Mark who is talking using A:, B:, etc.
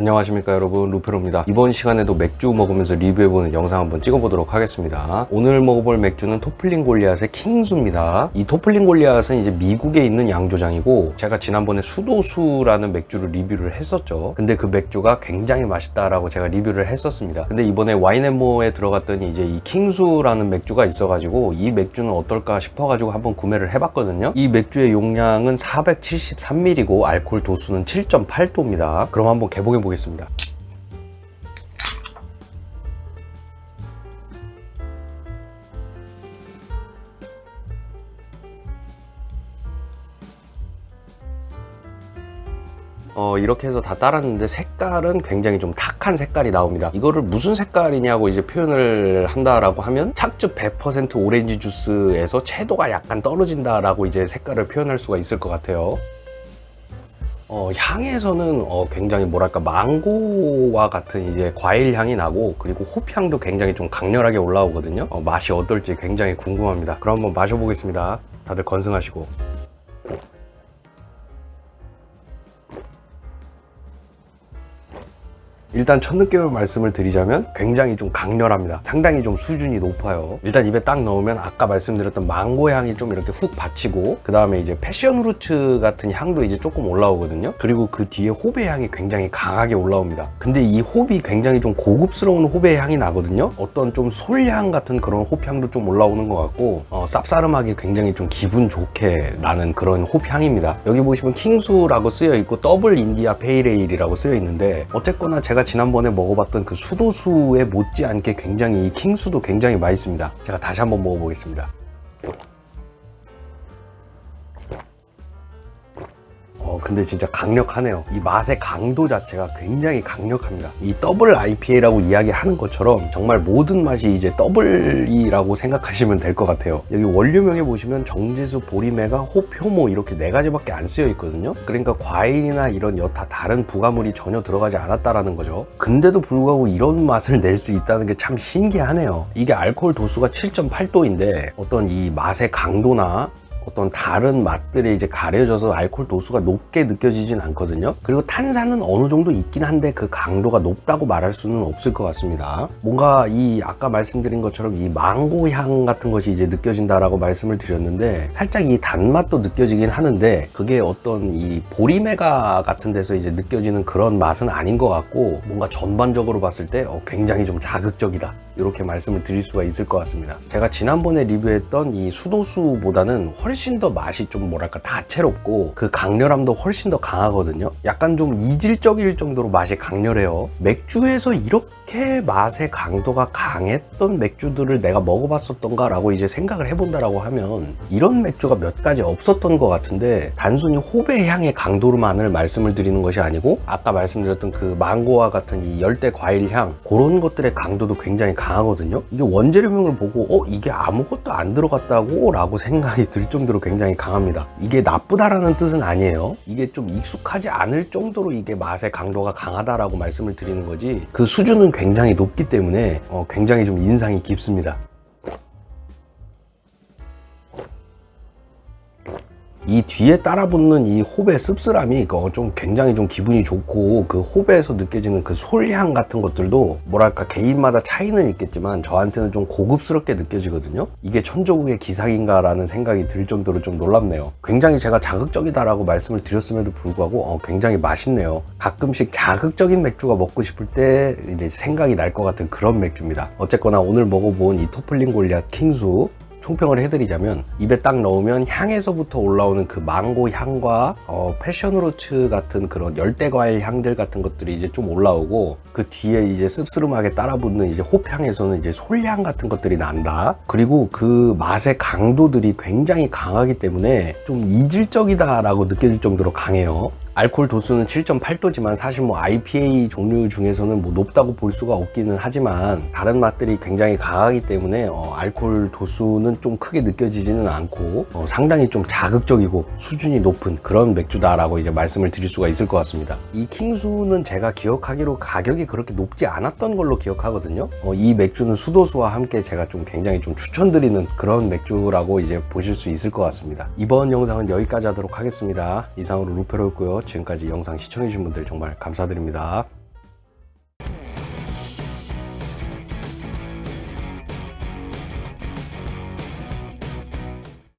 A: 안녕하십니까 여러분, 루페로입니다. 이번 시간에도 맥주 먹으면서 리뷰해보는 영상 한번 찍어보도록 하겠습니다. 오늘 먹어볼 맥주는 토플링 골리앗의 킹수입니다. 이 토플링 골리앗은 이제 미국에 있는 양조장이고, 제가 지난번에 수도수라는 맥주를 리뷰를 했었죠. 근데 그 맥주가 굉장히 맛있다라고 제가 리뷰를 했었습니다. 근데 이번에 와인앤모어에 들어갔더니 이제 이 킹수라는 맥주가 있어가지고 이 맥주는 어떨까 싶어가지고 한번 구매를 해봤거든요. 이 맥주의 용량은 473ml고 알코올 도수는 7.8도입니다. 그럼 한번 개봉해 보겠습니다. 이렇게 해서 다 따랐는데 색깔은 굉장히 좀 탁한 색깔이 나옵니다. 이거를 무슨 색깔이냐고 이제 표현을 한다라고 하면 착즙 100% 오렌지 주스에서 채도가 약간 떨어진다라고 이제 색깔을 표현할 수가 있을 것 같아요. 향에서는 굉장히 뭐랄까 망고와 같은 이제 과일 향이 나고, 그리고 홉향도 굉장히 좀 강렬하게 올라오거든요. 맛이 어떨지 굉장히 궁금합니다. 그럼 한번 마셔보겠습니다. 다들 건승하시고. 일단 첫 느낌을 말씀을 드리자면 굉장히 좀 강렬합니다. 상당히 좀 수준이 높아요. 일단 입에 딱 넣으면 아까 말씀드렸던 망고 향이 좀 이렇게 훅 받치고, 그 다음에 이제 패션 후르츠 같은 향도 이제 조금 올라오거든요. 그리고 그 뒤에 호배 향이 굉장히 강하게 올라옵니다. 근데 이 홉이 굉장히 좀 고급스러운 호배 향이 나거든요. 어떤 좀 솔향 같은 그런 홉향도 좀 올라오는 것 같고, 쌉싸름하게 굉장히 좀 기분 좋게 나는 그런 홉향입니다. 여기 보시면 킹수라고 쓰여 있고 더블 인디아 페일에일이라고 쓰여 있는데, 어쨌거나 제가 지난번에 먹어봤던 그 수도수에 못지않게 굉장히 이 킹수도 굉장히 맛있습니다. 제가 다시 한번 먹어보겠습니다. 근데 진짜 강력하네요. 이 맛의 강도 자체가 굉장히 강력합니다. 이 더블 IPA라고 이야기하는 것처럼 정말 모든 맛이 이제 더블이라고 생각하시면 될 것 같아요. 여기 원료명에 보시면 정제수, 보리메가, 홉, 효모 이렇게 4가지밖에 안 쓰여 있거든요. 그러니까 과일이나 이런 여타 다른 부가물이 전혀 들어가지 않았다라는 거죠. 근데도 불구하고 이런 맛을 낼 수 있다는 게 참 신기하네요. 이게 알코올 도수가 7.8도인데 어떤 이 맛의 강도나 어떤 다른 맛들이 이제 가려져서 알코올 도수가 높게 느껴지진 않거든요. 그리고 탄산은 어느 정도 있긴 한데 그 강도가 높다고 말할 수는 없을 것 같습니다. 뭔가 이 아까 말씀드린 것처럼 이 망고 향 같은 것이 이제 느껴진다라고 말씀을 드렸는데, 살짝 이 단맛도 느껴지긴 하는데 그게 어떤 이 보리메가 같은 데서 이제 느껴지는 그런 맛은 아닌 것 같고, 뭔가 전반적으로 봤을 때 굉장히 좀 자극적이다, 이렇게 말씀을 드릴 수가 있을 것 같습니다. 제가 지난번에 리뷰했던 이 수도수보다는 훨씬 더 맛이 좀 뭐랄까 다채롭고, 그 강렬함도 훨씬 더 강하거든요. 약간 좀 이질적일 정도로 맛이 강렬해요. 맥주에서 이렇게 맛의 강도가 강했던 맥주들을 내가 먹어봤었던가 라고 이제 생각을 해본다라고 하면 이런 맥주가 몇 가지 없었던 것 같은데, 단순히 호배 향의 강도로만을 말씀을 드리는 것이 아니고 아까 말씀드렸던 그 망고와 같은 이 열대 과일 향, 그런 것들의 강도도 굉장히 강하거든요. 이게 원재료명을 보고 이게 아무것도 안 들어갔다고 라고 생각이 들 정도로 굉장히 강합니다. 이게 나쁘다라는 뜻은 아니에요. 이게 좀 익숙하지 않을 정도로 이게 맛의 강도가 강하다라고 말씀을 드리는 거지, 그 수준은 굉장히 높기 때문에 굉장히 좀 인상이 깊습니다. 이 뒤에 따라붙는 이 홉의 씁쓸함이 좀 굉장히 좀 기분이 좋고, 그 홉에서 느껴지는 그 솔향 같은 것들도 뭐랄까 개인마다 차이는 있겠지만 저한테는 좀 고급스럽게 느껴지거든요. 이게 천조국의 기상인가 라는 생각이 들 정도로 좀 놀랍네요. 굉장히 제가 자극적이다라고 말씀을 드렸음에도 불구하고 굉장히 맛있네요. 가끔씩 자극적인 맥주가 먹고 싶을 때 이제 생각이 날 것 같은 그런 맥주입니다. 어쨌거나 오늘 먹어본 이 토플링 골리앗 킹수 총평을 해드리자면, 입에 딱 넣으면 향에서부터 올라오는 그 망고 향과 패션후르츠 같은 그런 열대과일 향들 같은 것들이 이제 좀 올라오고, 그 뒤에 이제 씁쓸하게 따라붙는 이제 홉향에서는 이제 솔향 같은 것들이 난다. 그리고 그 맛의 강도들이 굉장히 강하기 때문에 좀 이질적이다라고 느껴질 정도로 강해요. 알코올 도수는 7.8도지만 사실 뭐 IPA 종류 중에서는 뭐 높다고 볼 수가 없기는 하지만, 다른 맛들이 굉장히 강하기 때문에 알코올 도수는 좀 크게 느껴지지는 않고 상당히 좀 자극적이고 수준이 높은 그런 맥주다라고 이제 말씀을 드릴 수가 있을 것 같습니다. 이 킹수는 제가 기억하기로 가격이 그렇게 높지 않았던 걸로 기억하거든요. 이 맥주는 수도수와 함께 제가 좀 굉장히 좀 추천드리는 그런 맥주라고 이제 보실 수 있을 것 같습니다. 이번 영상은 여기까지 하도록 하겠습니다. 이상으로 루페로였고요. 지금까지 영상 시청해주신 분들 정말 감사드립니다.